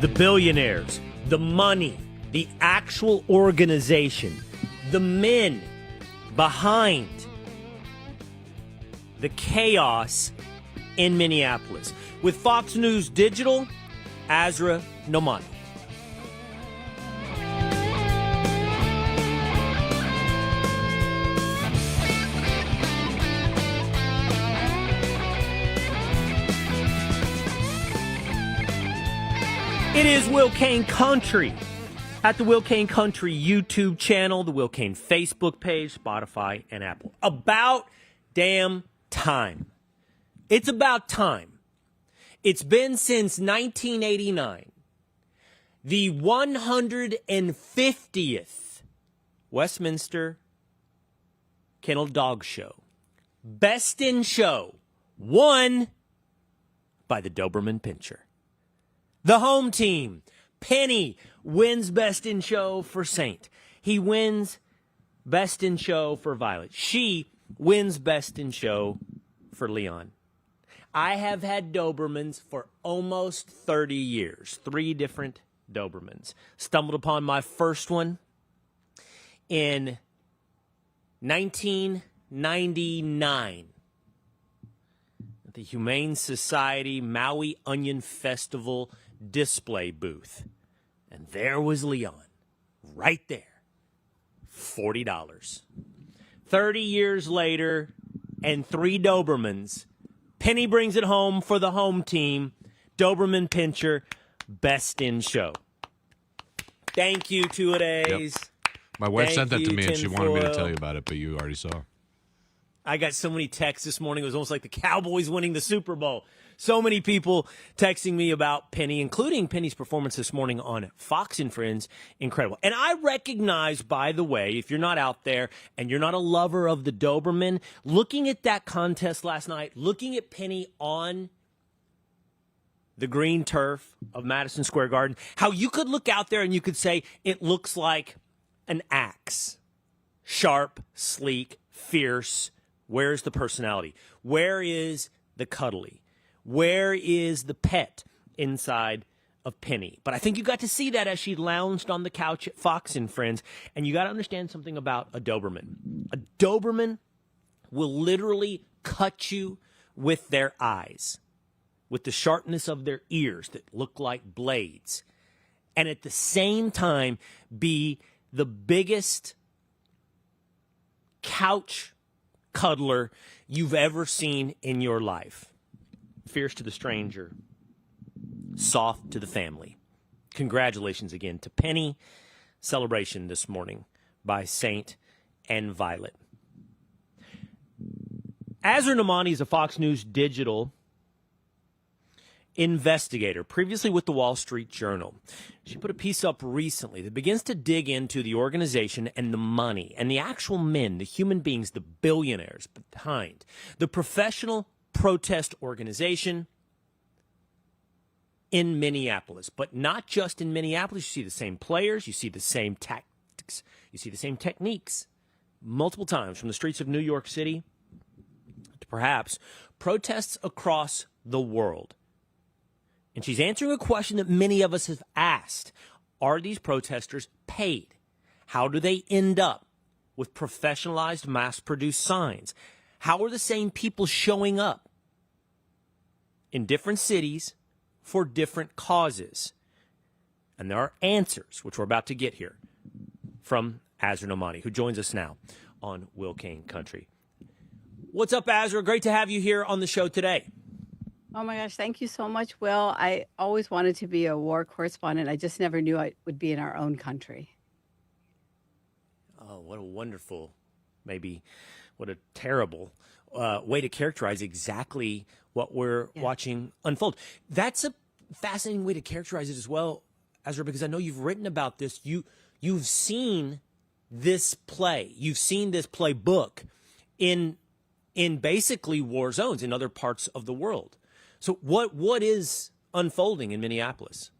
The billionaires, the money, the actual organization, the men behind the chaos in Minneapolis. With Fox News Digital, Asra Nomani. It is Will Cain Country at the Will Cain Country YouTube channel, the Will Cain Facebook page, Spotify, and Apple. About damn time. It's about time. It's been since 1989, the 150th Westminster Kennel Dog Show. Best in Show, won by the Doberman Pinscher. The home team, Penny, wins Best in Show for Saint. He wins Best in Show for Violet. She wins Best in Show for Leon. I have had Dobermans for almost 30 years. 3 different Dobermans. Stumbled upon my first one in 1999 at the Humane Society Maui Onion Festival display booth. And there was Leon, right there, $40. 30 years later, and 3 Dobermans. Penny brings it home for the home team. Doberman Pinscher, Best in Show. Thank you, two-a-days. Yep. My wife sent that to me, and she wanted me to tell you about it, but you already saw. I got so many texts this morning. It was almost like the Cowboys winning the Super Bowl. So many people texting me about Penny, including Penny's performance this morning on Fox and Friends. Incredible. And I recognize, by the way, if you're not out there and you're not a lover of the Doberman, looking at that contest last night, looking at Penny on the green turf of Madison Square Garden, how you could look out there and you could say it looks like an axe. Sharp, sleek, fierce. Where's the personality? Where is the cuddly? Where is the pet inside of Penny? But I think you got to see that as she lounged on the couch at Fox and Friends. And you got to understand something about a Doberman. A Doberman will literally cut you with their eyes, with the sharpness of their ears that look like blades, and at the same time be the biggest couch cuddler you've ever seen in your life. Fierce to the stranger, soft to the family. Congratulations again to Penny. Celebration this morning by Saint and Violet. Asra Nomani is a Fox News Digital investigator, previously with the Wall Street Journal. She put a piece up recently that begins to dig into the organization and the money and the actual men, the human beings, the billionaires behind the professional protest organization in Minneapolis. But not just in Minneapolis. You see the same players, you see the same tactics, you see the same techniques multiple times, from the streets of New York City to perhaps protests across the world. And she's answering a question that many of us have asked. Are these protesters paid? How do they end up with professionalized, mass-produced signs? How are the same people showing up in different cities for different causes? And there are answers, which we're about to get here, from Asra Nomani, who joins us now on Will Cain Country. What's up, Asra? Great to have you here on the show today. Oh my gosh, thank you so much, Will. I always wanted to be a war correspondent. I just never knew I would be in our own country. Oh, what a wonderful, maybe what a terrible way to characterize exactly what we're watching unfold. That's a fascinating way to characterize it as well, Asra, because I know you've written about this. You've seen this play. You've seen this playbook in basically war zones in other parts of the world. So what is unfolding in Minneapolis?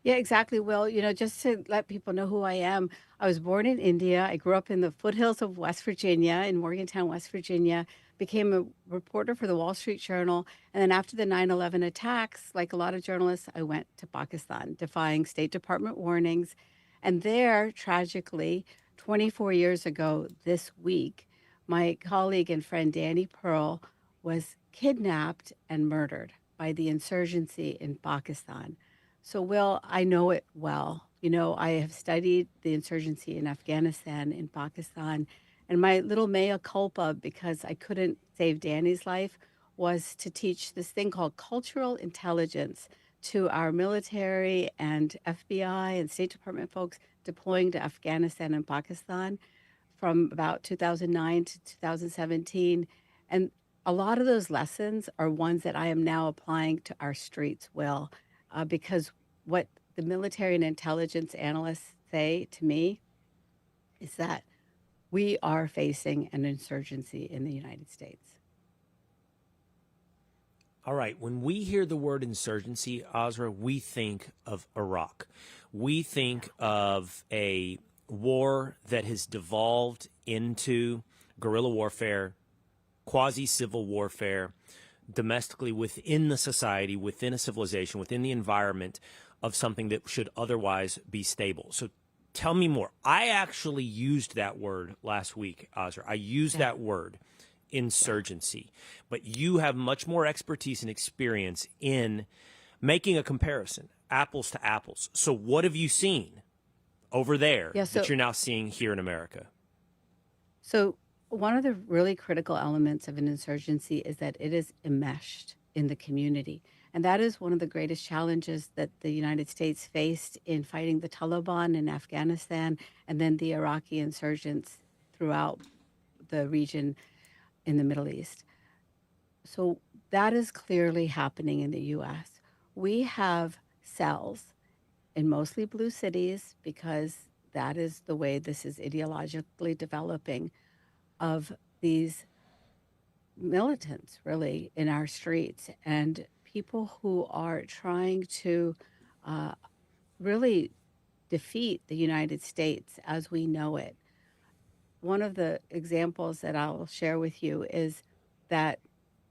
Yeah, exactly, Will. You know, just to let people know who I am, I was born in India. I grew up in the foothills of West Virginia, in Morgantown, West Virginia. became a reporter for the Wall Street Journal. And then after the 9/11 attacks, like a lot of journalists, I went to Pakistan, defying State Department warnings. And there, tragically, 24 years ago this week, my colleague and friend Danny Pearl was kidnapped and murdered by the insurgency in Pakistan. So, Will, I know it well. You know, I have studied the insurgency in Afghanistan, in Pakistan, and my little mea culpa, because I couldn't save Danny's life, was to teach this thing called cultural intelligence to our military and FBI and State Department folks deploying to Afghanistan and Pakistan from about 2009 to 2017. And a lot of those lessons are ones that I am now applying to our streets, Will, because what the military and intelligence analysts say to me is that we are facing an insurgency in the United States. All right. When we hear the word insurgency, Asra, we think of Iraq. We think of a war that has devolved into guerrilla warfare, quasi-civil warfare, domestically within the society, within a civilization, within the environment of something that should otherwise be stable. So tell me more. I actually used that word last week, Asra. I used that word, insurgency. But you have much more expertise and experience in making a comparison, apples to apples. So what have you seen over there that you're now seeing here in America? So one of the really critical elements of an insurgency is that it is enmeshed in the community. And that is one of the greatest challenges that the United States faced in fighting the Taliban in Afghanistan and then the Iraqi insurgents throughout the region in the Middle East. So that is clearly happening in the US. We have cells in mostly blue cities, because that is the way this is ideologically developing, of these militants really in our streets and people who are trying to really defeat the United States as we know it. One of the examples that I'll share with you is that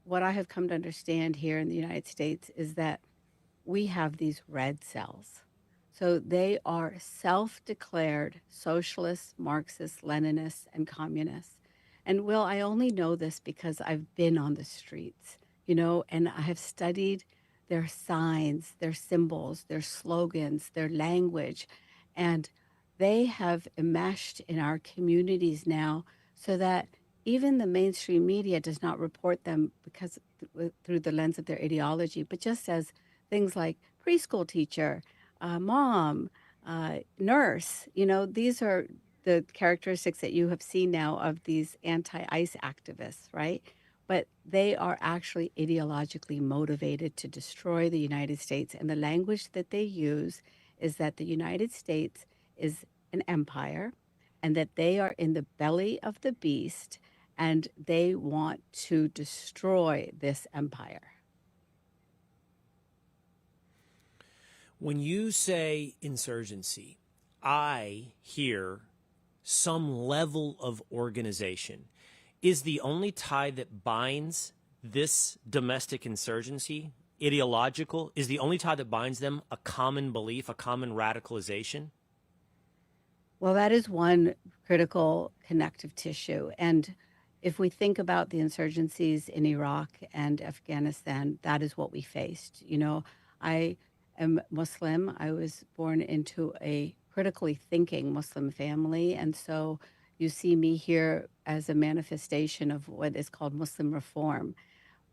what I have come to understand here in the United States is that we have these red cells. So they are self-declared socialists, Marxists, Leninists, and communists. And Will, I only know this because I've been on the streets, you know, and I have studied their signs, their symbols, their slogans, their language. And they have enmeshed in our communities now so that even the mainstream media does not report them because through the lens of their ideology, but just as things like preschool teacher, mom, nurse. You know, these are the characteristics that you have seen now of these anti-ICE activists, right? But they are actually ideologically motivated to destroy the United States. And the language that they use is that the United States is an empire and that they are in the belly of the beast and they want to destroy this empire. When you say insurgency, I hear some level of organization. Is the only tie that binds this domestic insurgency ideological? Is the only tie that binds them a common belief, a common radicalization? Well, that is one critical connective tissue. And if we think about the insurgencies in Iraq and Afghanistan, that is what we faced. You know, I am Muslim. I was born into a critically thinking Muslim family. And so you see me here as a manifestation of what is called Muslim reform.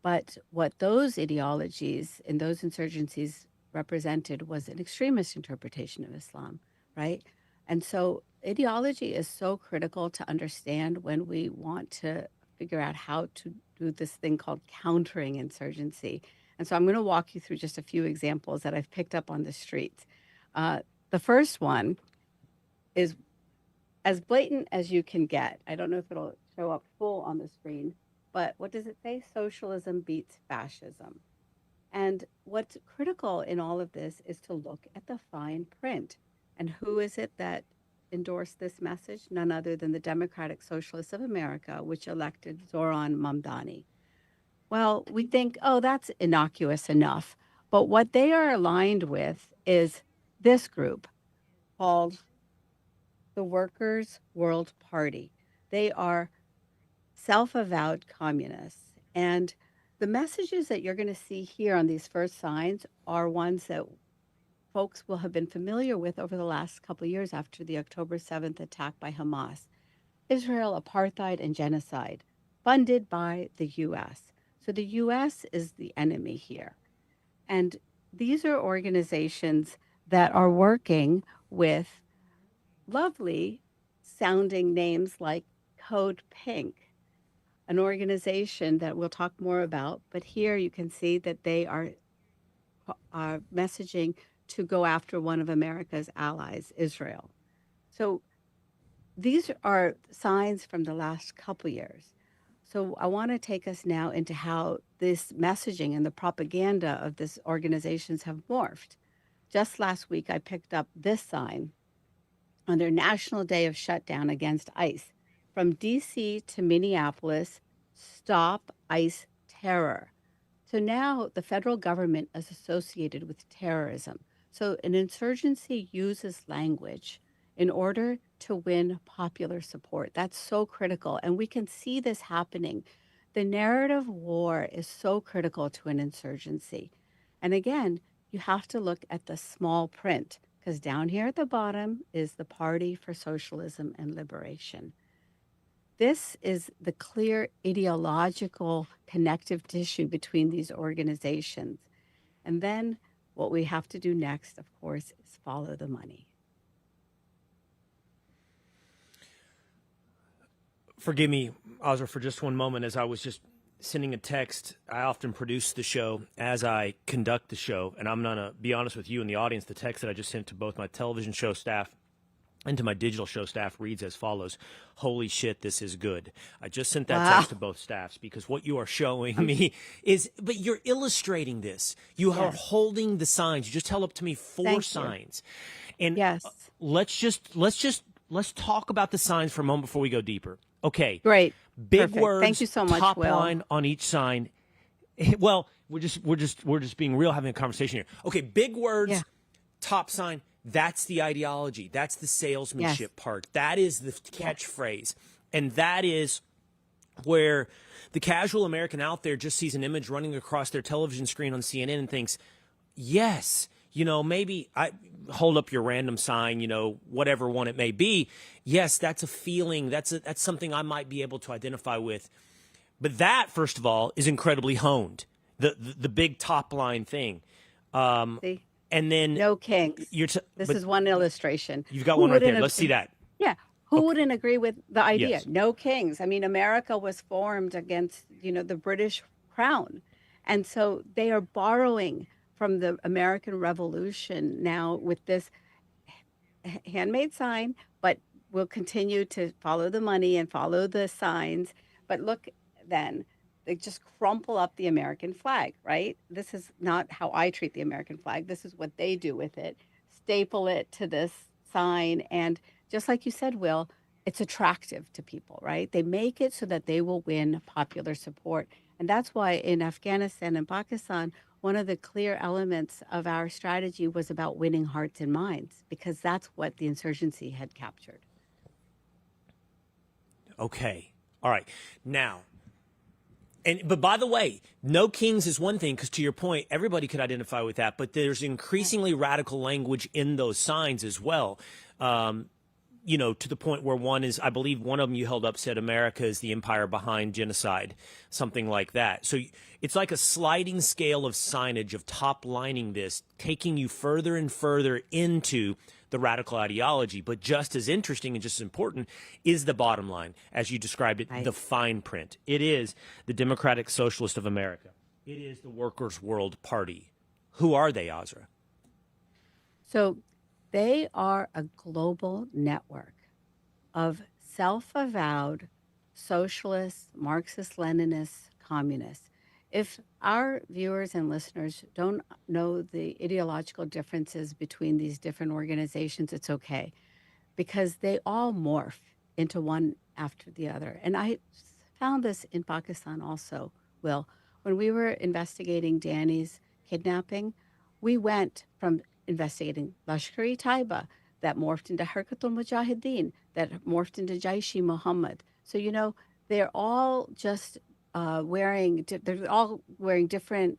But what those ideologies and those insurgencies represented was an extremist interpretation of Islam, right? And so ideology is so critical to understand when we want to figure out how to do this thing called countering insurgency. And so I'm going to walk you through just a few examples that I've picked up on the streets. The first one is as blatant as you can get. I don't know if it'll show up full on the screen, but what does it say? Socialism beats fascism. And what's critical in all of this is to look at the fine print. And who is it that endorsed this message? None other than the Democratic Socialists of America, which elected Zoran Mamdani. Well, we think, oh, that's innocuous enough. But what they are aligned with is this group called the Workers' World Party. They are self-avowed communists. And the messages that you're going to see here on these first signs are ones that folks will have been familiar with over the last couple of years after the October 7th attack by Hamas. Israel, apartheid, and genocide, funded by the U.S. So the U.S. is the enemy here. And these are organizations that are working with lovely sounding names like Code Pink, an organization that we'll talk more about. But here you can see that they are messaging to go after one of America's allies, Israel. So these are signs from the last couple years. So I want to take us now into how this messaging and the propaganda of these organizations have morphed. Just last week, I picked up this sign on their National Day of Shutdown against ICE. From D.C. to Minneapolis, stop ICE terror. So now the federal government is associated with terrorism. So an insurgency uses language in order to win popular support. That's so critical. And we can see this happening. The narrative war is so critical to an insurgency. And again, you have to look at the small print because down here at the bottom is the Party for Socialism and Liberation. This is the clear ideological connective tissue between these organizations. And then what we have to do next, of course, is follow the money. Forgive me, Asra, for just one moment. As I was just sending a text, I often produce the show as I conduct the show. And I'm going to be honest with you and the audience, the text that I just sent to both my television show staff and to my digital show staff reads as follows: holy shit, this is good. I just sent that text to both staffs because what you are showing me is, but you're illustrating this. You are holding the signs. You just held up to me four signs. And let's talk about the signs for a moment before we go deeper. Okay. Great. Big Perfect. words. Thank you so much, top Will. line on each sign. Well, we're just being real, having a conversation here. Okay, big words, top sign. That's the ideology. That's the salesmanship part. That is the catchphrase. And that is where the casual American out there just sees an image running across their television screen on CNN and thinks, yes, maybe I hold up your random sign, whatever one it may be. Yes, that's a feeling. That's something I might be able to identify with. But that, first of all, is incredibly honed. The big top line thing. See? And then no kings. This is one illustration. You've got one right there. Let's see that. Yeah. Who wouldn't agree with the idea? Yes. No kings. I mean, America was formed against, the British crown. And so they are borrowing from the American Revolution now with this handmade sign, but we'll continue to follow the money and follow the signs. But look then, they just crumple up the American flag, right? This is not how I treat the American flag. This is what they do with it. Staple it to this sign. And just like you said, Will, it's attractive to people, right? They make it so that they will win popular support. And that's why in Afghanistan and Pakistan, one of the clear elements of our strategy was about winning hearts and minds, because that's what the insurgency had captured. Okay. All right. Now, but by the way, no kings is one thing, because to your point, everybody could identify with that, but there's increasingly radical language in those signs as well. To the point where one is, I believe one of them you held up said America is the empire behind genocide, something like that. So it's like a sliding scale of signage of top lining this, taking you further and further into the radical ideology. But just as interesting and just as important is the bottom line, as you described it, the fine print. It is the Democratic Socialist of America. It is the Workers' World Party. Who are they, Asra? So they are a global network of self-avowed socialists, Marxist-Leninists, communists. If our viewers and listeners don't know the ideological differences between these different organizations, it's okay. because they all morph into one after the other. And I found this in Pakistan also, Will. When we were investigating Danny's kidnapping, we went from investigating Lashkar-e-Taiba, that morphed into Harkatul Mujahideen, that morphed into Jaish-e-Mohammed. So, they're all just they're all wearing different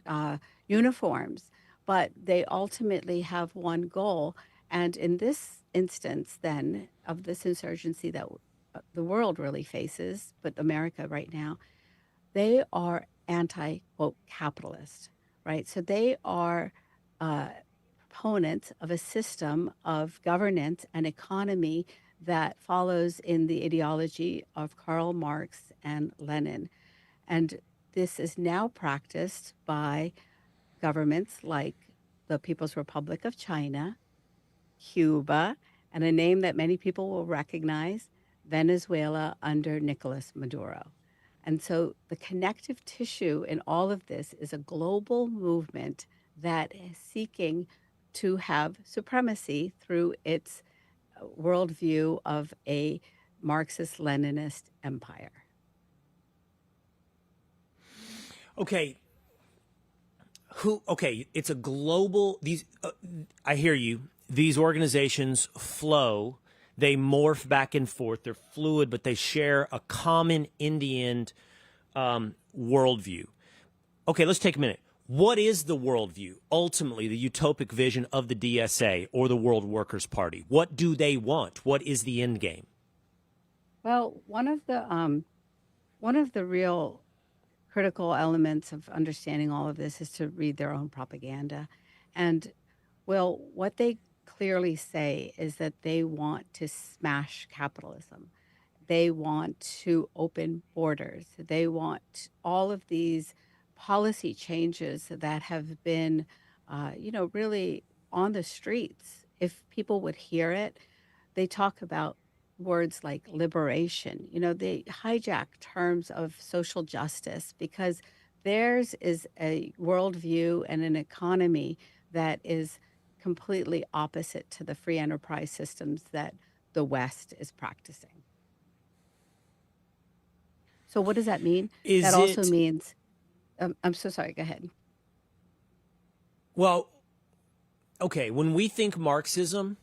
uniforms, but they ultimately have one goal. And in this instance, then, of this insurgency that the world really faces, but America right now, they are anti, quote, capitalist, right? So they are uh, proponents of a system of governance and economy that follows in the ideology of Karl Marx and Lenin. And this is now practiced by governments like the People's Republic of China, Cuba, and a name that many people will recognize, Venezuela under Nicolas Maduro. And so the connective tissue in all of this is a global movement that is seeking to have supremacy through its worldview of a Marxist Leninist empire. Okay. It's a global, I hear you. These organizations flow, they morph back and forth, they're fluid, but they share a common Indian worldview. Okay, let's take a minute. What is the worldview, ultimately, the utopic vision of the DSA or the World Workers' Party? What do they want? What is the end game? Well, one of the real critical elements of understanding all of this is to read their own propaganda. And, well, what they clearly say is that they want to smash capitalism. They want to open borders. They want all of these policy changes that have been, really on the streets. If people would hear it, they talk about words like liberation. They hijack terms of social justice because theirs is a worldview and an economy that is completely opposite to the free enterprise systems that the West is practicing. So what does that mean? That also means, I'm so sorry, go ahead. Well, okay, when we think Marxism,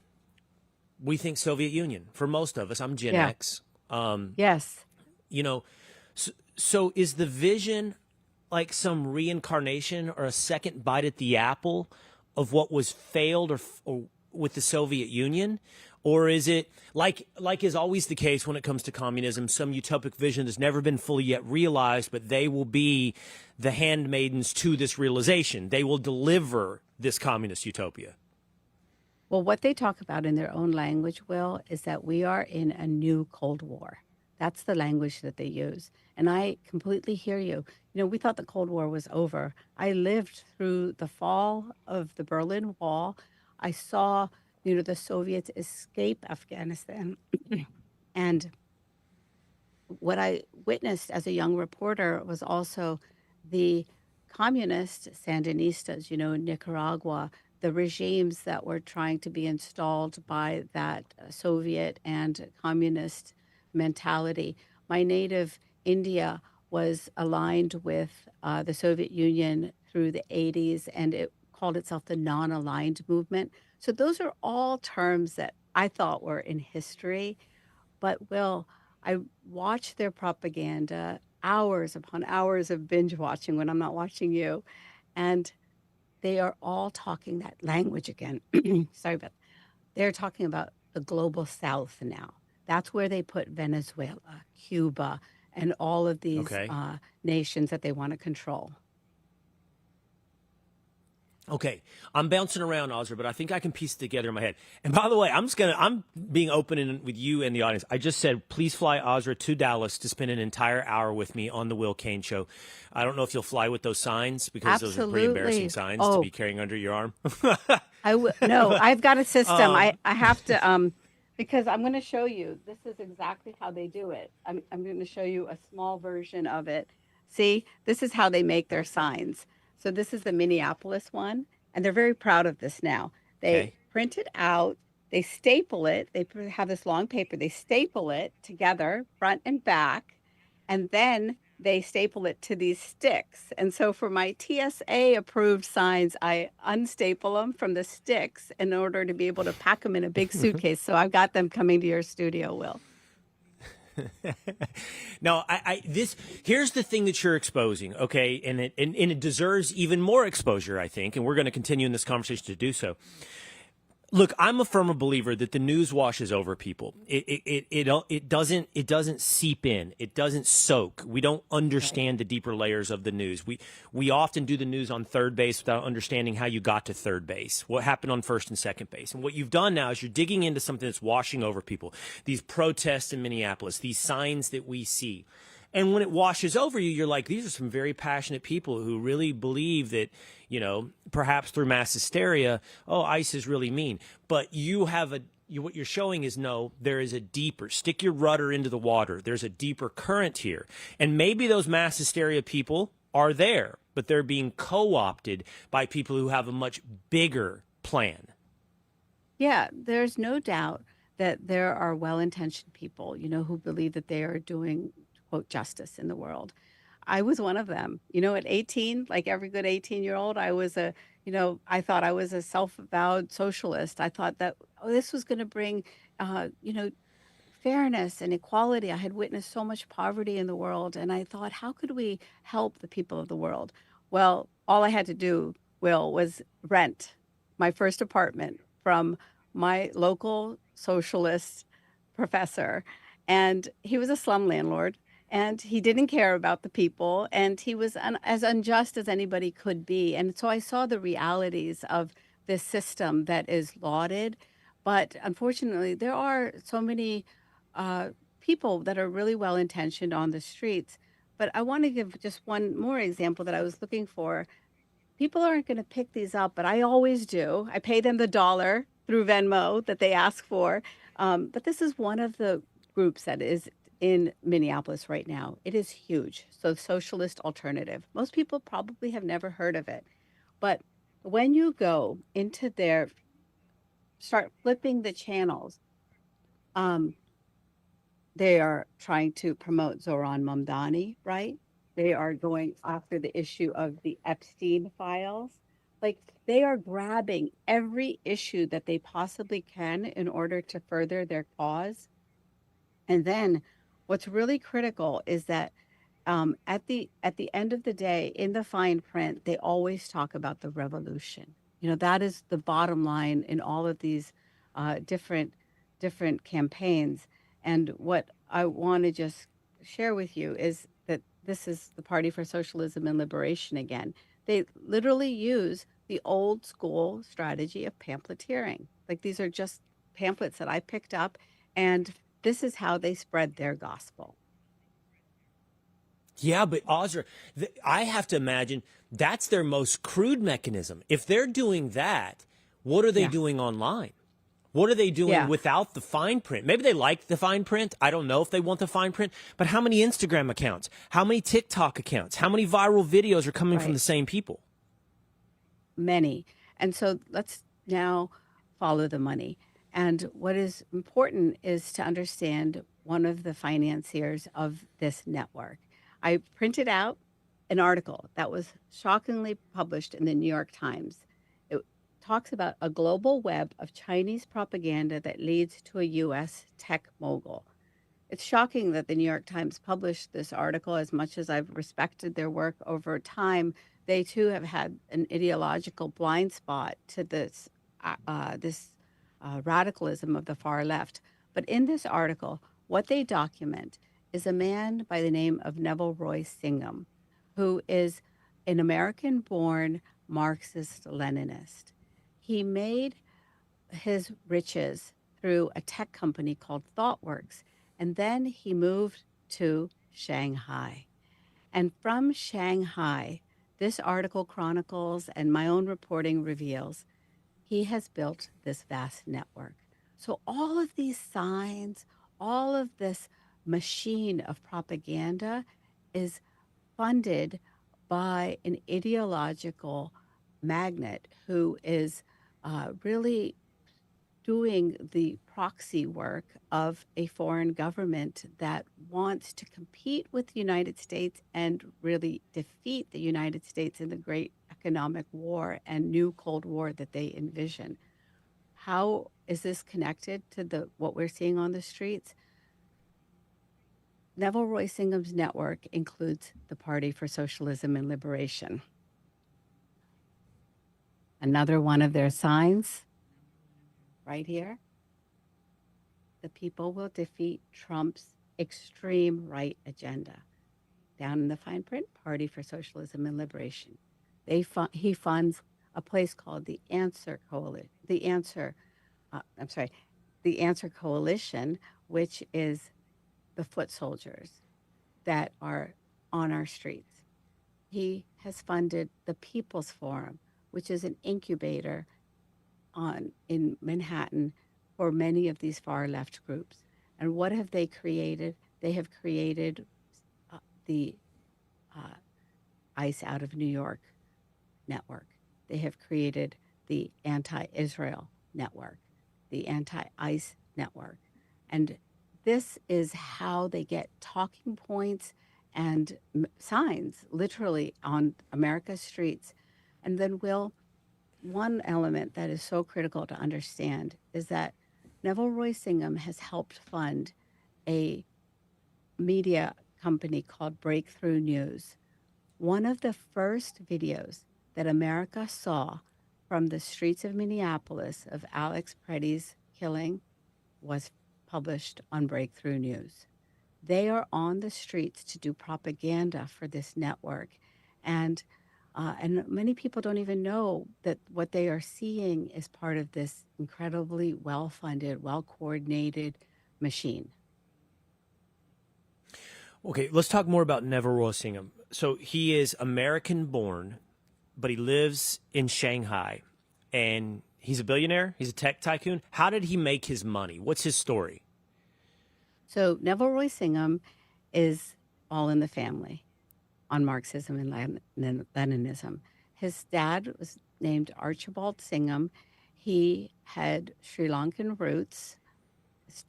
we think Soviet Union. For most of us, I'm Gen X. Yes. So is the vision like some reincarnation or a second bite at the apple of what was failed or with the Soviet Union? Or is it, like is always the case when it comes to communism, some utopic vision that's never been fully yet realized, but they will be the handmaidens to this realization. They will deliver this communist utopia. Well, what they talk about in their own language, Will, is that we are in a new Cold War. That's the language that they use. And I completely hear you. We thought the Cold War was over. I lived through the fall of the Berlin Wall. I saw, the Soviets escape Afghanistan. And what I witnessed as a young reporter was also the communist Sandinistas, in Nicaragua, the regimes that were trying to be installed by that Soviet and communist mentality. My native India was aligned with the Soviet Union through the 80s, and it called itself the non-aligned movement. So those are all terms that I thought were in history. But, Will, I watch their propaganda, hours upon hours of binge watching when I'm not watching you, and they are all talking that language again. Sorry, but they're talking about the global South now. That's where they put Venezuela, Cuba, and all of these nations that they want to control. Okay, I'm bouncing around, Asra, but I think I can piece it together in my head. And by the way, I'm being open with you and the audience. I just said, please fly Asra to Dallas to spend an entire hour with me on the Will Cain Show. I don't know if you'll fly with those signs because those are pretty embarrassing signs to be carrying under your arm. No, I've got a system. I have to, because I'm going to show you. This is exactly how they do it. I'm going to show you a small version of it. See, this is how they make their signs. So this is the Minneapolis one, and they're very proud of this now. They print it out, they staple it. They have this long paper. They staple it together, front and back, and then they staple it to these sticks. And so for my TSA approved signs, I unstaple them from the sticks in order to be able to pack them in a big suitcase. So I've got them coming to your studio, Will. No, this here's the thing that you're exposing, okay, and it deserves even more exposure, I think, and we're going to continue in this conversation to do so. Look, I'm a firm believer that the news washes over people. It doesn't seep in. It doesn't soak. We don't understand the deeper layers of the news. We often do the news on third base without understanding how you got to third base, what happened on first and second base. And what you've done now is you're digging into something that's washing over people. These protests in Minneapolis, these signs that we see. And when it washes over you, you're like, these are some very passionate people who really believe that, perhaps through mass hysteria, ICE is really mean. But what you're showing is, no, there is a deeper, stick your rudder into the water. There's a deeper current here. And maybe those mass hysteria people are there, but they're being co-opted by people who have a much bigger plan. Yeah, there's no doubt that there are well-intentioned people, who believe that they are doing, quote, justice in the world. I was one of them. At 18, like every good 18-year-old, I thought I was a self-avowed socialist. I thought that this was going to bring, fairness and equality. I had witnessed so much poverty in the world, and I thought, how could we help the people of the world? Well, all I had to do, Will, was rent my first apartment from my local socialist professor. And he was a slum landlord, and he didn't care about the people, and he was as unjust as anybody could be. And so I saw the realities of this system that is lauded. But unfortunately, there are so many people that are really well-intentioned on the streets. But I want to give just one more example that I was looking for. People aren't going to pick these up, but I always do. I pay them the dollar through Venmo that they ask for. But this is one of the groups that is in Minneapolis right now. It is huge. So Socialist Alternative. Most people probably have never heard of it. But when you go into start flipping the channels, they are trying to promote Zohran Mamdani, right? They are going after the issue of the Epstein files. Like, they are grabbing every issue that they possibly can in order to further their cause. And then what's really critical is that at the end of the day, in the fine print, they always talk about the revolution. That is the bottom line in all of these different campaigns. And what I want to just share with you is that this is the Party for Socialism and Liberation again. They literally use the old school strategy of pamphleteering. Like, these are just pamphlets that I picked up, and this is how they spread their gospel. Yeah, but Asra, I have to imagine that's their most crude mechanism. If they're doing that, what are they doing online? What are they doing without the fine print? Maybe they like the fine print. I don't know if they want the fine print. But how many Instagram accounts? How many TikTok accounts? How many viral videos are coming from the same people? Many. And so let's now follow the money. And what is important is to understand one of the financiers of this network. I printed out an article that was shockingly published in the New York Times. It talks about a global web of Chinese propaganda that leads to a U.S. tech mogul. It's shocking that the New York Times published this article. As much as I've respected their work over time, they too have had an ideological blind spot to this radicalism of the far left. But in this article, what they document is a man by the name of Neville Roy Singham, who is an American-born Marxist-Leninist. He made his riches through a tech company called ThoughtWorks, and then he moved to Shanghai. And from Shanghai, this article chronicles, and my own reporting reveals, he has built this vast network. So all of these signs, all of this machine of propaganda is funded by an ideological magnet who is really doing the proxy work of a foreign government that wants to compete with the United States and really defeat the United States in the great economic war and new Cold War that they envision. How is this connected to the what we're seeing on the streets? Neville Roy Singham's network includes the Party for Socialism and Liberation. Another one of their signs right here, the people will defeat Trump's extreme right agenda. Down in the fine print, Party for Socialism and Liberation. He funds a place called the Answer Coalition, the Answer Coalition, which is the foot soldiers that are on our streets. He has funded the People's Forum, which is an incubator in Manhattan for many of these far left groups. And what have they created? They have created the ICE Out of New York network. They have created the anti-Israel network, the anti-ICE network. And this is how they get talking points and signs literally on America's streets. And then, one element that is so critical to understand is that Neville Roy Singham has helped fund a media company called Breakthrough News. One of the first videos that America saw from the streets of Minneapolis of Alex Preddy's killing was published on Breakthrough News. They are on the streets to do propaganda for this network. And many people don't even know that what they are seeing is part of this incredibly well-funded, well-coordinated machine. Okay, let's talk more about Neville Roy Singham. So he is American-born, but he lives in Shanghai, and he's a billionaire. He's a tech tycoon. How did he make his money? What's his story? So Neville Roy Singham is all in the family on Marxism and Leninism. His dad was named Archibald Singham. He had Sri Lankan roots, this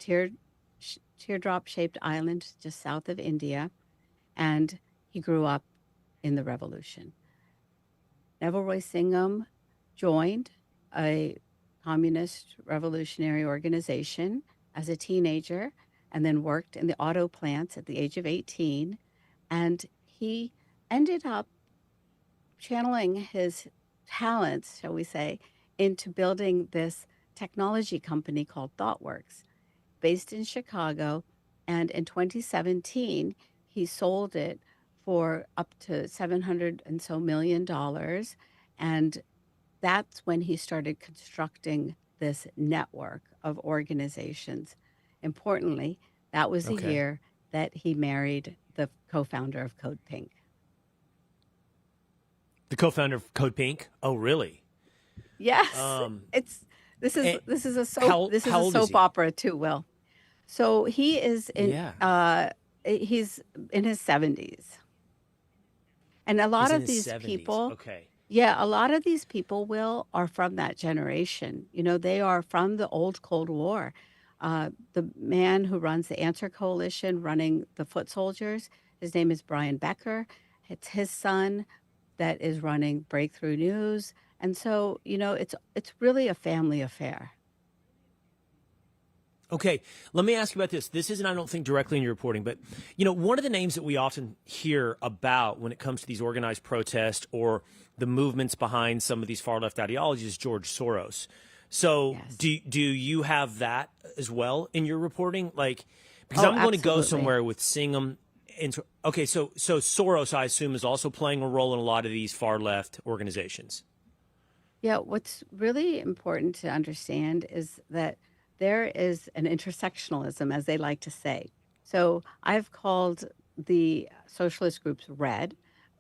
teardrop-shaped island just south of India, and he grew up in the revolution. Neville Roy Singham joined a communist revolutionary organization as a teenager and then worked in the auto plants at the age of 18. And he ended up channeling his talents, shall we say, into building this technology company called ThoughtWorks, based in Chicago. And in 2017, he sold it for up to $700 and so million. And that's when he started constructing this network of organizations. Importantly, that was the year that he married the co-founder of Code Pink. The co-founder of Code Pink? Oh, really? Yes. This is a soap opera too, Will. So he is he's in his 70s. And a lot of these people, a lot of these people, Will, are from that generation. You know, they are from the old Cold War. The man who runs the Answer Coalition, running the foot soldiers, his name is Brian Becker. It's his son that is running Breakthrough News. And so, you know, it's really a family affair. Okay, let me ask you about this. This isn't, I don't think, directly in your reporting, but, you know, one of the names that we often hear about when it comes to these organized protests or the movements behind some of these far-left ideologies is George Soros. So do you have that as well in your reporting? Like, because I'm going to go somewhere with Singham. Okay, so Soros, I assume, is also playing a role in a lot of these far-left organizations. Yeah, what's really important to understand is that there is an intersectionalism, as they like to say. So I've called the socialist groups red.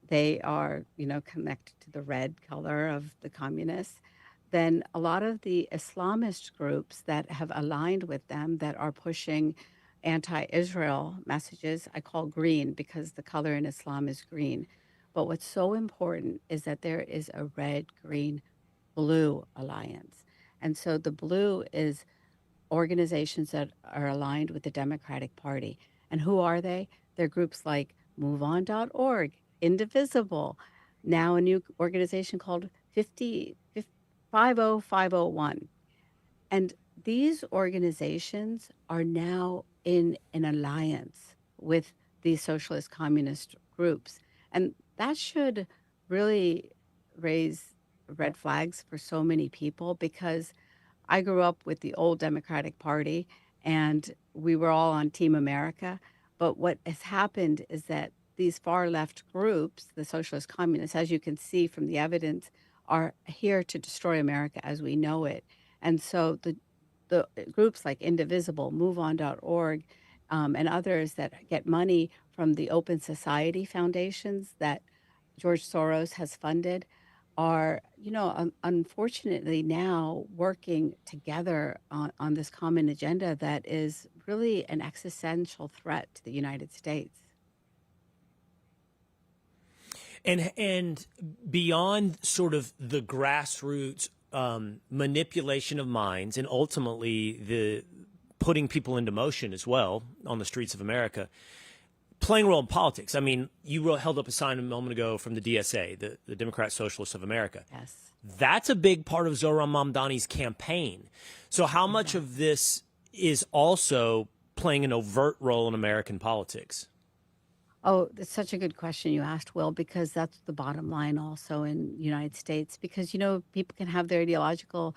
They are, you know, connected to the red color of the communists. Then a lot of the Islamist groups that have aligned with them that are pushing anti-Israel messages, I call green because the color in Islam is green. But what's so important is that there is a red, green, blue alliance. And so the blue is organizations that are aligned with the Democratic Party. And who are they? They're groups like MoveOn.org, Indivisible, now a new organization called 50501. And these organizations are now in an alliance with these socialist communist groups. And that should really raise red flags for so many people because I grew up with the old Democratic Party and we were all on Team America. But what has happened is that these far left groups, the socialist communists, as you can see from the evidence, are here to destroy America as we know it. And so the groups like Indivisible, MoveOn.org, and others that get money from the Open Society foundations that George Soros has funded are, unfortunately now working together on this common agenda that is really an existential threat to the United States. And beyond sort of the grassroots manipulation of minds and ultimately the putting people into motion as well on the streets of America, playing a role in politics. I mean, you held up a sign a moment ago from the DSA, the Democrat Socialists of America. Yes. That's a big part of Zohran Mamdani's campaign. So how much of this is also playing an overt role in American politics? Oh, that's such a good question you asked, Will, because that's the bottom line also in the United States. Because, people can have their ideological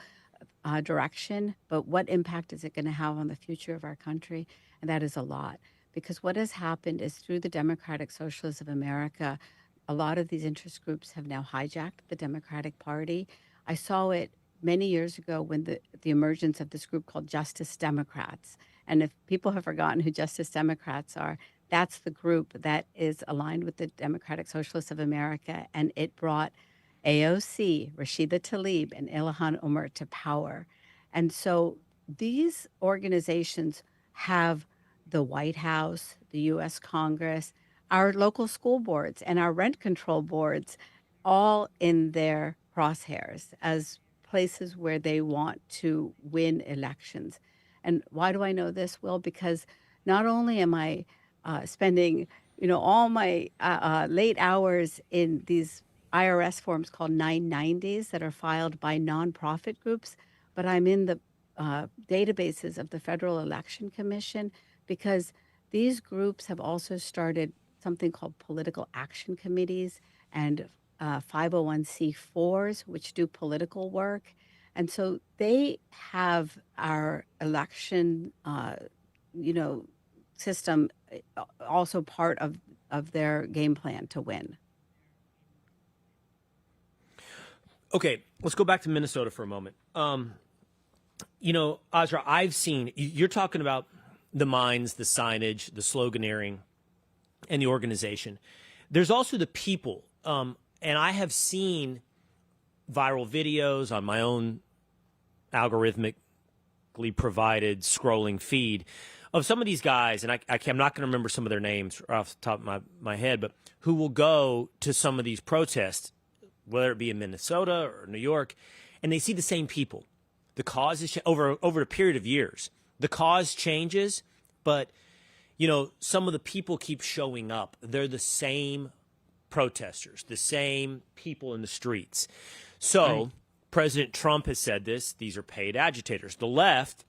direction, but what impact is it going to have on the future of our country? And that is a lot. Because what has happened is through the Democratic Socialists of America, a lot of these interest groups have now hijacked the Democratic Party. I saw it many years ago when the emergence of this group called Justice Democrats. And if people have forgotten who Justice Democrats are, that's the group that is aligned with the Democratic Socialists of America. And it brought AOC, Rashida Tlaib, and Ilhan Omar to power. And so these organizations have the White House, the U.S. Congress, our local school boards, and our rent control boards all in their crosshairs as places where they want to win elections. And why do I know this, Will? Because not only am I spending, all my late hours in these IRS forms called 990s that are filed by nonprofit groups, but I'm in the databases of the Federal Election Commission because these groups have also started something called political action committees and 501c4s, which do political work. And so they have our election, system also part of their game plan to win. Okay, let's go back to Minnesota for a moment. Asra, I've seen, you're talking about the minds, the signage, the sloganeering, and the organization. There's also the people. And I have seen viral videos on my own algorithmically provided scrolling feed of some of these guys, and I'm not going to remember some of their names off the top of my head, but who will go to some of these protests, whether it be in Minnesota or New York, and they see the same people. The cause is over a period of years. The cause changes, but some of the people keep showing up. They're the same protesters, the same people in the streets. So right. President Trump has said this. These are paid agitators. The left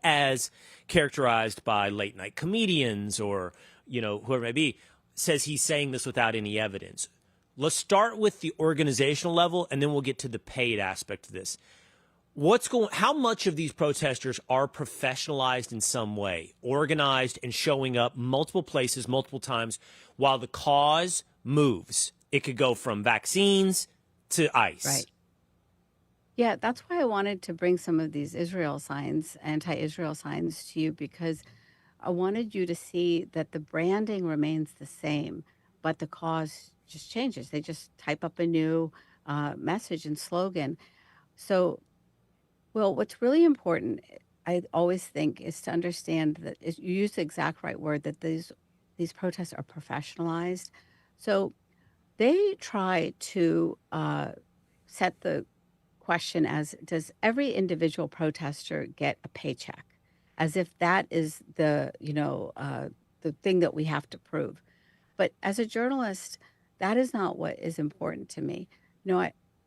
as characterized by late night comedians or, whoever it may be, says he's saying this without any evidence. Let's start with the organizational level, and then we'll get to the paid aspect of this. How much of these protesters are professionalized in some way, organized and showing up multiple places, multiple times, while the cause moves? It could go from vaccines to ICE. Right. Yeah, that's why I wanted to bring some of these Israel signs, anti-Israel signs to you, because I wanted you to see that the branding remains the same, but the cause just changes. They just type up a new message and slogan. So, well, what's really important, I always think, is to understand that you use the exact right word, that these protests are professionalized. So they try to set the question as, does every individual protester get a paycheck? As if that is the thing that we have to prove. But as a journalist, that is not what is important to me.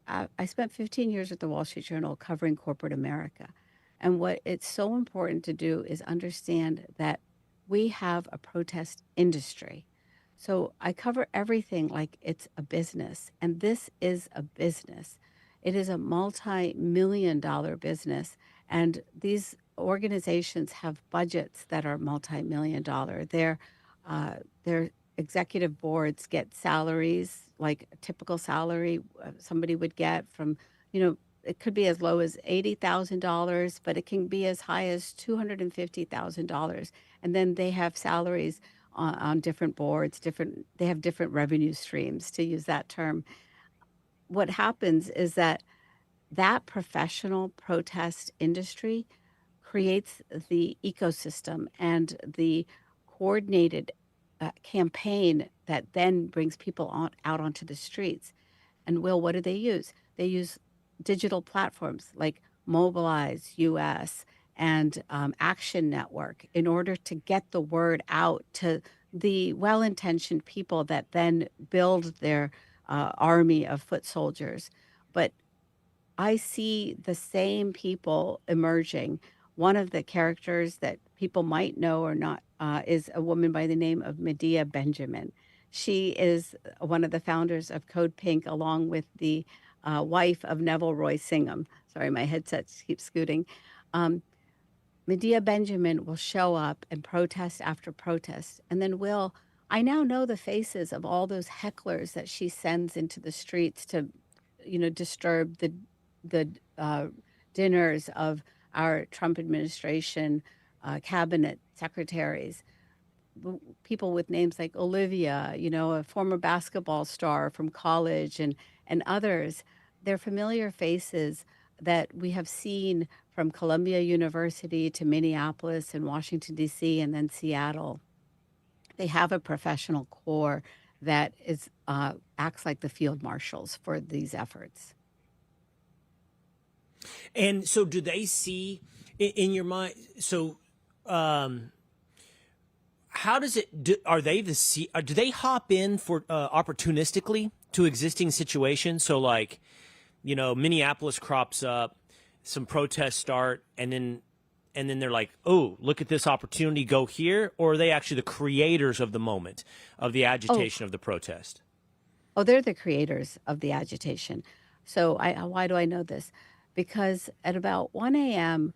I spent 15 years at the Wall Street Journal covering corporate America. And what it's so important to do is understand that we have a protest industry. So I cover everything like it's a business. And this is a business. It is a multi-million-dollar business. And these organizations have budgets that are multi-million-dollar. Their executive boards get salaries, like a typical salary somebody would get from, it could be as low as $80,000, but it can be as high as $250,000. And then they have salaries on different boards, they have different revenue streams, to use that term. What happens is that professional protest industry creates the ecosystem and the coordinated campaign that then brings people out onto the streets. And what do they use? They use digital platforms like Mobilize US and Action Network in order to get the word out to the well-intentioned people that then build their army of foot soldiers. But I see the same people emerging. One of the characters that people might know or not is a woman by the name of Medea Benjamin. She is one of the founders of Code Pink, along with the wife of Neville Roy Singham. Sorry, my headset keeps scooting. Medea Benjamin will show up and protest after protest. And then I now know the faces of all those hecklers that she sends into the streets to, disturb the dinners of our Trump administration cabinet secretaries, people with names like Olivia, a former basketball star from college, and others. They're familiar faces that we have seen from Columbia University to Minneapolis and Washington, D.C., and then Seattle. They have a professional core that acts like the field marshals for these efforts. And so do they see in your mind, how does it, do they hop in for opportunistically to existing situations? So like, Minneapolis crops up, some protests start, and then they're like, oh, look at this opportunity, go here? Or are they actually the creators of the moment, of the agitation of the protest? Oh, they're the creators of the agitation. So why do I know this? Because at about 1 a.m.,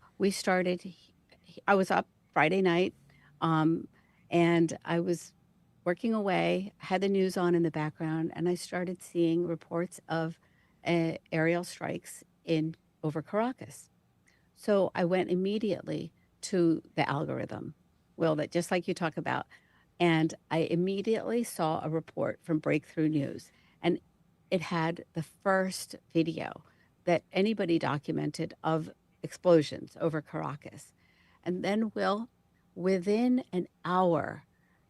I was up Friday night, and I was working away, had the news on in the background, and I started seeing reports of aerial strikes over Caracas. So I went immediately to the algorithm, that just like you talk about, and I immediately saw a report from Breakthrough News, and it had the first video that anybody documented of explosions over Caracas. And then, within an hour,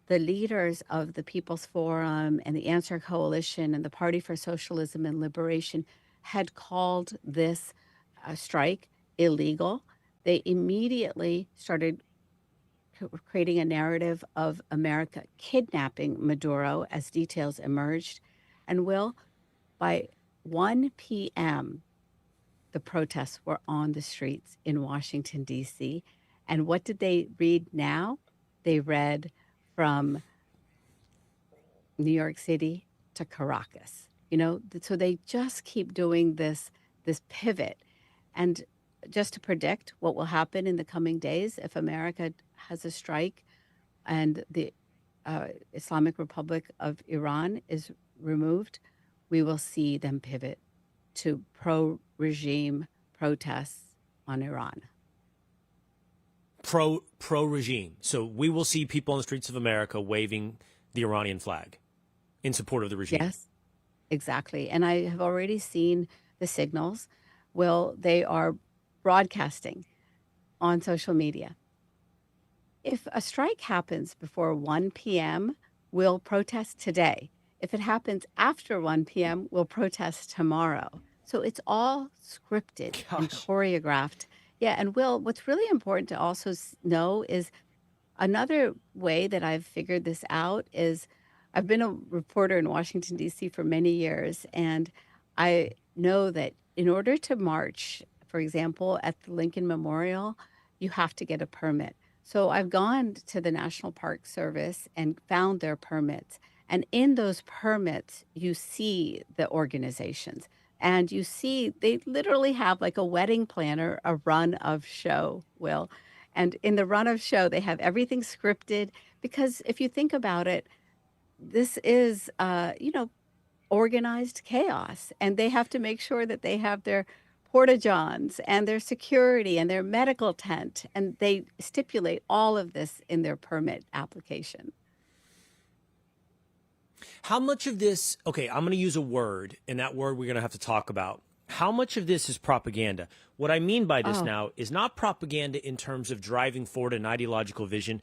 the leaders of the People's Forum and the Answer Coalition and the Party for Socialism and Liberation had called this strike illegal. They immediately started creating a narrative of America kidnapping Maduro as details emerged. And by 1 p.m., the protests were on the streets in Washington, D.C. And what did they read now? They read from New York City to Caracas. So they just keep doing this pivot. And just to predict what will happen in the coming days, if America has a strike and the Islamic Republic of Iran is removed, we will see them pivot to pro-regime protests on Iran. Pro-regime. So we will see people on the streets of America waving the Iranian flag in support of the regime. Yes, exactly. And I have already seen the signals. They are broadcasting on social media. If a strike happens before 1 p.m., we'll protest today. If it happens after 1 p.m., we'll protest tomorrow. So it's all scripted and Gosh. choreographed. Yeah, and Will, what's really important to also know is another way that I've figured this out is I've been a reporter in Washington, D.C. for many years, and I know that in order to march, for example, at the Lincoln Memorial, you have to get a permit. So I've gone to the National Park Service and found their permits. And in those permits, you see the organizations and you see they literally have like a wedding planner, a run of show, Will. And in the run of show, they have everything scripted because if you think about it, this is, organized chaos, and they have to make sure that they have their porta johns and their security and their medical tent, and they stipulate all of this in their permit application. How much of this, okay, I'm going to use a word, and that word we're going to have to talk about. How much of this is propaganda? What I mean by this Oh, now is not propaganda in terms of driving forward an ideological vision.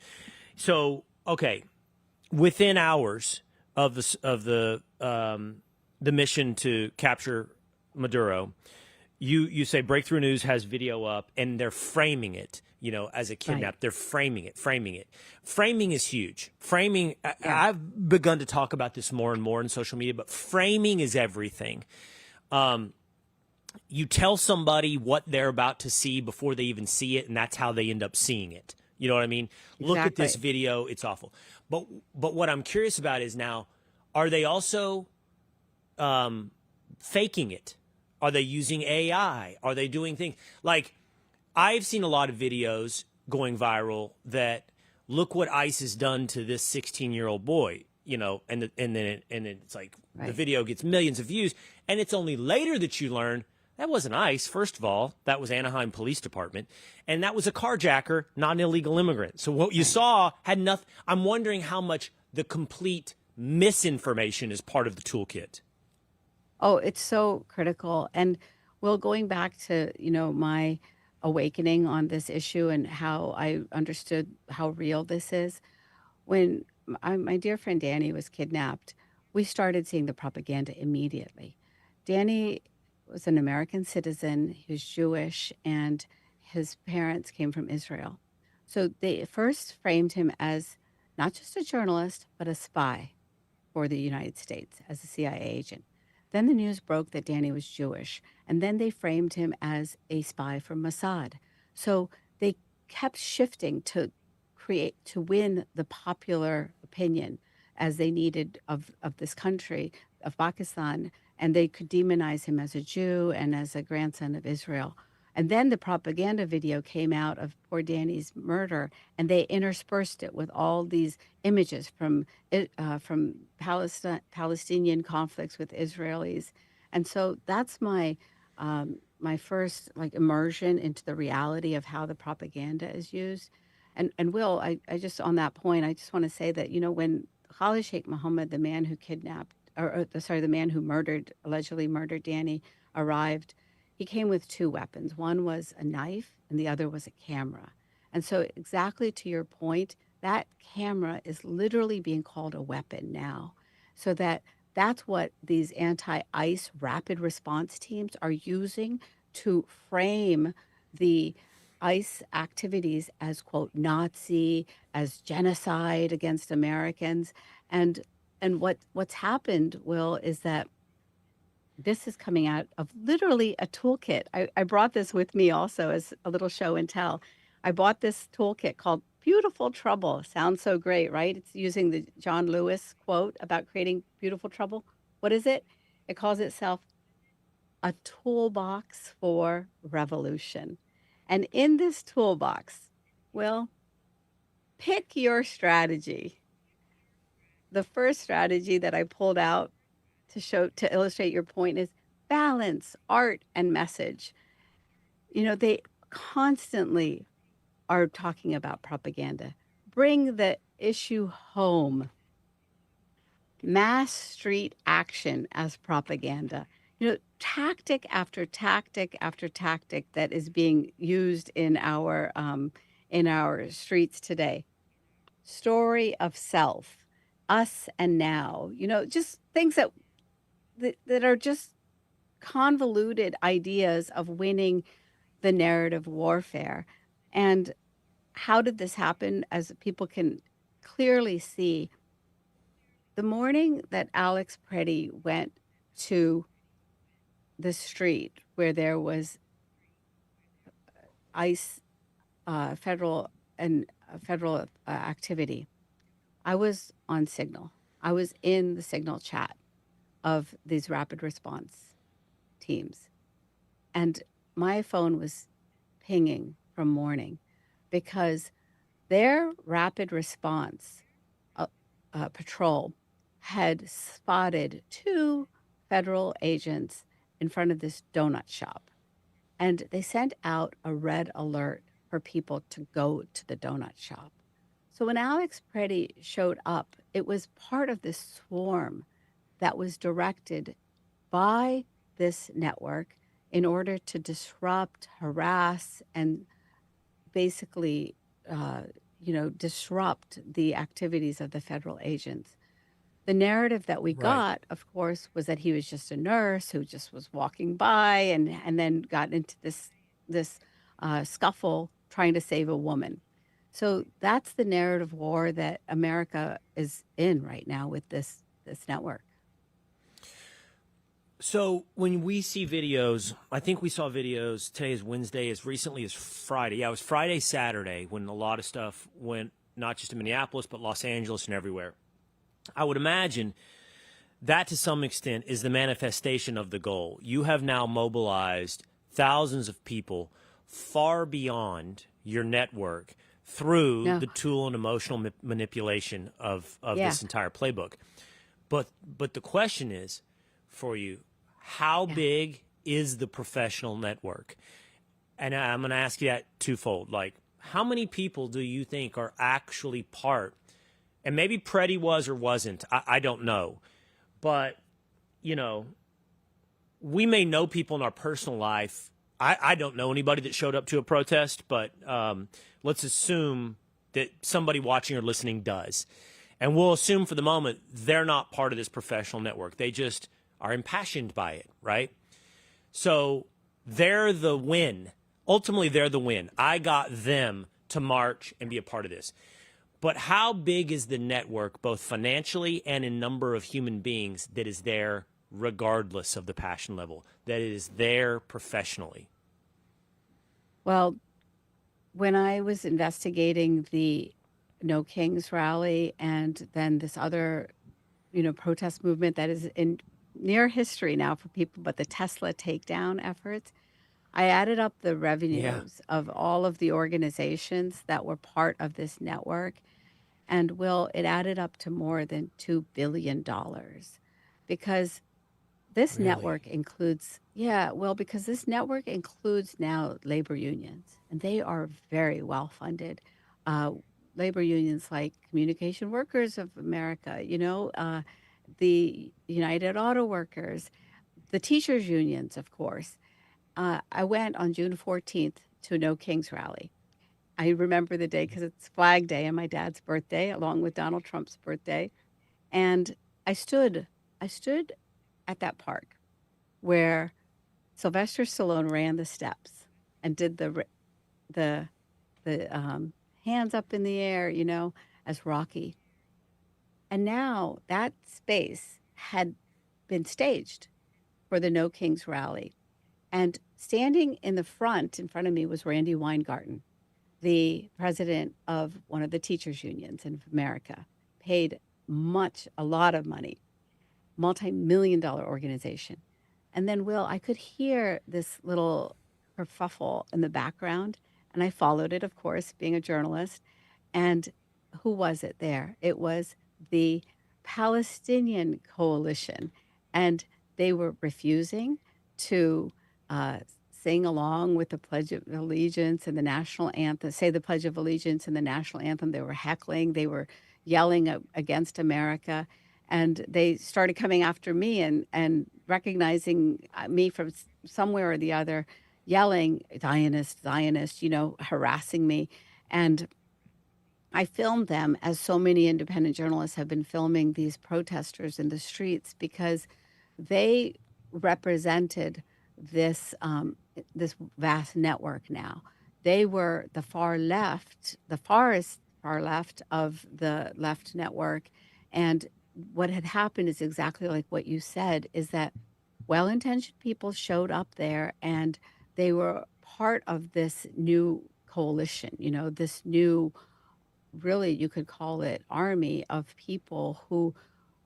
So, okay, within hours of the mission to capture Maduro, you say Breakthrough News has video up, and they're framing it, as a right. kidnap. They're framing it. Framing is huge. Framing. Yeah. I've begun to talk about this more and more in social media, but framing is everything. You tell somebody what they're about to see before they even see it, and that's how they end up seeing it. You know what I mean? Look at this Exactly. video; it's awful. But what I'm curious about is now, are they also faking it? Are they using AI? Are they doing things like I've seen a lot of videos going viral that look what ICE has done to this 16-year-old boy, and then it's like the Right. video gets millions of views, and it's only later that you learn that wasn't ICE. First of all, that was Anaheim Police Department, and that was a carjacker, not an illegal immigrant. So what you Right. saw had nothing. I'm wondering how much the complete misinformation is part of the toolkit. Oh, it's so critical. And Will, going back to, my awakening on this issue and how I understood how real this is, when my dear friend Danny was kidnapped, we started seeing the propaganda immediately. Danny was an American citizen, he was Jewish, and his parents came from Israel. So they first framed him as not just a journalist, but a spy for the United States as a CIA agent. Then the news broke that Danny was Jewish, and then they framed him as a spy for Mossad. So they kept shifting to win the popular opinion as they needed of this country, of Pakistan, and they could demonize him as a Jew and as a grandson of Israel. And then the propaganda video came out of poor Danny's murder, and they interspersed it with all these images from Palestinian conflicts with Israelis, and so that's my first like immersion into the reality of how the propaganda is used. And Will, I just on that point, I just want to say that when Khalid Sheikh Mohammed, the man who kidnapped, sorry, the man who allegedly murdered Danny, arrived, he came with two weapons. One was a knife, and the other was a camera. And so, exactly to your point, that camera is literally being called a weapon now. So that's what these anti-ICE rapid response teams are using to frame the ICE activities as quote Nazi, as genocide against Americans. And what's happened, Will, is that this is coming out of literally a toolkit. I brought this with me also as a little show and tell. I bought this toolkit called Beautiful Trouble. Sounds so great, right? It's using the John Lewis quote about creating beautiful trouble. What is it? It calls itself a toolbox for revolution. And in this toolbox, well, pick your strategy. The first strategy that I pulled out to illustrate your point is balance, art, and message. They constantly are talking about propaganda. Bring the issue home. Mass street action as propaganda. Tactic after tactic after tactic that is being used in our streets today. Story of self, us and now. Just things that are just convoluted ideas of winning the narrative warfare. And how did this happen? As people can clearly see, the morning that Alex Preddy went to the street where there was ICE federal and federal activity, I was on Signal. I was in the Signal chat of these rapid response teams. And my phone was pinging from morning because their rapid response patrol had spotted 2 federal agents in front of this donut shop. And they sent out a red alert for people to go to the donut shop. So when Alex Preddy showed up, it was part of this swarm that was directed by this network in order to disrupt, harass, and basically, disrupt the activities of the federal agents. The narrative that we Right. got, of course, was that he was just a nurse who just was walking by and then got into this scuffle trying to save a woman. So that's the narrative war that America is in right now with this network. So when we see videos, I think we saw videos, today is Wednesday, as recently as Friday. Yeah, it was Friday, Saturday, when a lot of stuff went not just in Minneapolis, but Los Angeles and everywhere. I would imagine that to some extent is the manifestation of the goal. You have now mobilized thousands of people far beyond your network through No. the tool and emotional manipulation of this entire playbook. But the question is for you, how big is the professional network? And I'm going to ask you that twofold. Like, how many people do you think are actually part? And maybe Preddy was or wasn't. I don't know. But, we may know people in our personal life. I don't know anybody that showed up to a protest, but let's assume that somebody watching or listening does. And we'll assume for the moment they're not part of this professional network. They just are impassioned by it, right? So they're the win. Ultimately, they're the win. I got them to march and be a part of this. But how big is the network, both financially and in number of human beings, that is there regardless of the passion level, that is there professionally? Well, when I was investigating the No Kings rally and then this other, protest movement that is in near history now for people, but the Tesla takedown efforts, I added up the revenues of all of the organizations that were part of this network. And it added up to more than $2 billion because this Really? network includes, because this network includes now labor unions, and they are very well funded. Labor unions like Communication Workers of America, the United Auto Workers, the teachers' unions, of course. I went on June 14th to No Kings rally. I remember the day because it's Flag Day and my dad's birthday, along with Donald Trump's birthday. And I stood at that park where Sylvester Stallone ran the steps and did the hands up in the air, as Rocky. And now that space had been staged for the No Kings rally. And standing in front of me was Randy Weingarten, the president of one of the teachers' unions in America, paid a lot of money, multi-million-dollar organization. And then, I could hear this little kerfuffle in the background, and I followed it, of course, being a journalist. And who was it there? It was the Palestinian coalition, and they were refusing to sing along with the Pledge of Allegiance and the national anthem, say the Pledge of Allegiance and the national anthem. They were heckling, they were yelling against America. And they started coming after me and recognizing me from somewhere or the other, yelling, Zionist, Zionist, harassing me. And I filmed them, as so many independent journalists have been filming these protesters in the streets, because they represented this vast network now. They were the far left, the farthest far left of the left network. And what had happened is exactly like what you said, is that well-intentioned people showed up there and they were part of this new coalition, this new, really, you could call it army of people who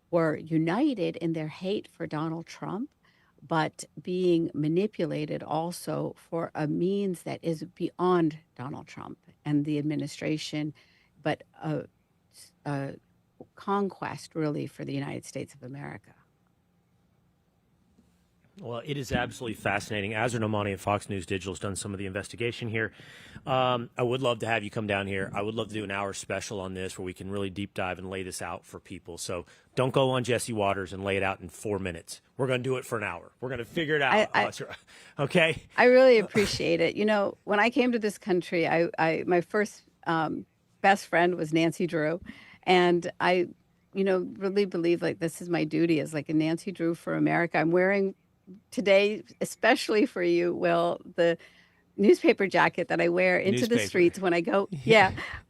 were united in their hate for Donald Trump, but being manipulated also for a means that is beyond Donald Trump and the administration, but a conquest really for the United States of America. Well, it is absolutely fascinating. Asra Nomani at Fox News Digital has done some of the investigation here. I would love to have you come down here. I would love to do an hour special on this where we can really deep dive and lay this out for people. So don't go on Jesse Waters and lay it out in 4 minutes. We're going to do it for an hour. We're going to figure it out. Okay? I really appreciate it. When I came to this country, my first best friend was Nancy Drew. And I, really believe like this is my duty as like a Nancy Drew for America. I'm wearing today, especially for you, Will, the newspaper jacket that I wear into the streets when I go,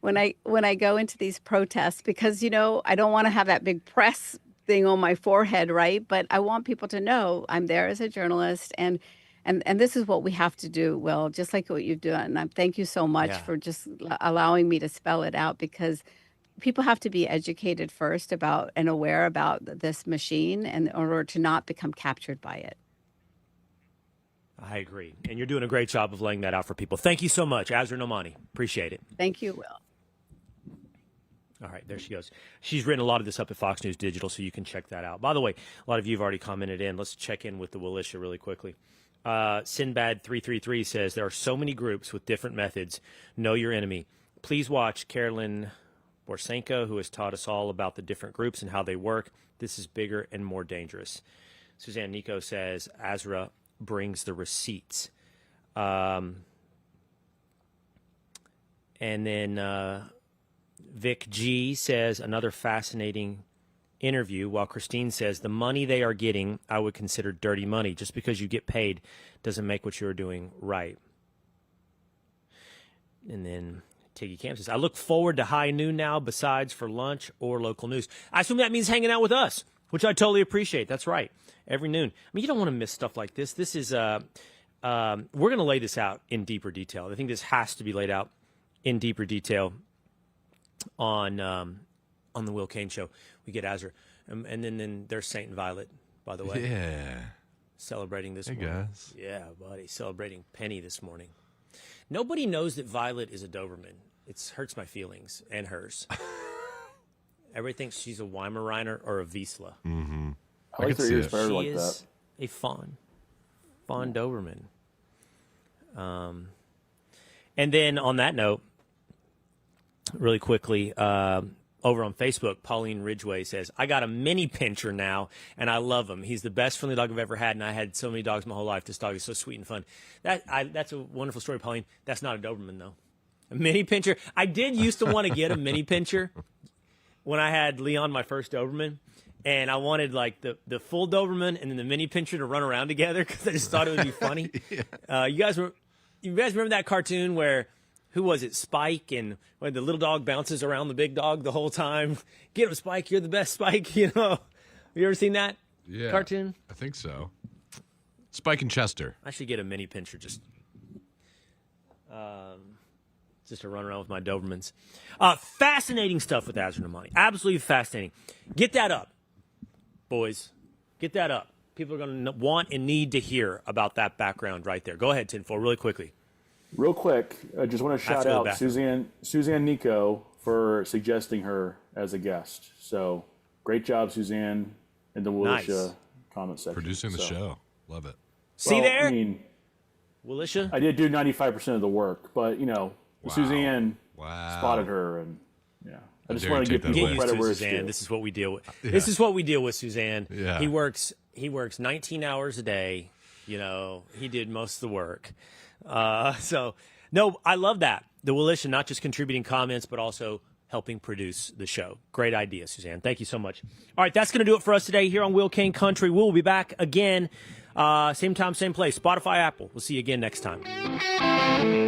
when I go into these protests, because, I don't want to have that big press thing on my forehead, right? But I want people to know I'm there as a journalist, and this is what we have to do, Will, just like what you've done. And thank you so much for just allowing me to spell it out, because people have to be educated first about and aware about this machine in order to not become captured by it. I agree. And you're doing a great job of laying that out for people. Thank you so much, Asra Nomani. Appreciate it. Thank you, Will. All right, there she goes. She's written a lot of this up at Fox News Digital, so you can check that out. By the way, a lot of you have already commented in. Let's check in with the Willisha really quickly. Sinbad333 says, there are so many groups with different methods. Know your enemy. Please watch Carolyn Borsenko, who has taught us all about the different groups and how they work. This is bigger and more dangerous. Suzanne Nico says, Asra brings the receipts. And then Vic G says, another fascinating interview, while Christine says, the money they are getting, I would consider dirty money. Just because you get paid doesn't make what you're doing right. And then Tiggy Camp says, I look forward to high noon now, besides for lunch or local news. I assume that means hanging out with us, which I totally appreciate. That's right. Every noon. I mean, you don't want to miss stuff like this. This is, we're going to lay this out in deeper detail. I think this has to be laid out in deeper detail on the Will Cain Show. We get Asra. And then there's Saint and Violet, by the way. Yeah. Celebrating this morning. Guys. Yeah, buddy. Celebrating Penny this morning. Nobody knows that Violet is a Doberman. It hurts my feelings and hers. Everybody thinks she's a Weimaraner or a Vizsla. Mm-hmm. I like their ears better She like is that. a fawn Doberman. And then on that note, really quickly, over on Facebook, Pauline Ridgway says, I got a mini pincher now, and I love him. He's the best friendly dog I've ever had, and I had so many dogs my whole life. This dog is so sweet and fun. That's a wonderful story, Pauline. That's not a Doberman, though. A mini pincher. I did used to want to get a mini pincher when I had Leon, my first Doberman. And I wanted like the full Doberman and then the mini pincher to run around together because I just thought it would be funny. You guys remember that cartoon where, who was it, Spike, and when the little dog bounces around the big dog the whole time? Get him, Spike. You're the best, Spike. You ever seen that cartoon? I think so. Spike and Chester. I should get a mini pincher just to run around with my Dobermans. Fascinating stuff with Asra Nomani. Absolutely fascinating. Get that up, boys. Get that up. People are going to want and need to hear about that background right there. Go ahead, Tinfoil, really quickly. Real quick, I just want to shout out Suzanne Nico for suggesting her as a guest. So great job, Suzanne, in the Willisha comment section. Producing the show. Love it. See there? I mean, Willisha? I did do 95% of the work, but, Suzanne spotted her, and I just want to give people credit where it's due. This is what we deal with. Yeah. This is what we deal with, Suzanne. Yeah. He works 19 hours a day. He did most of the work. No, I love that. The Willisha not just contributing comments, but also helping produce the show. Great idea, Suzanne. Thank you so much. All right, that's going to do it for us today here on Will Cain Country. We'll be back again, same time, same place, Spotify, Apple. We'll see you again next time.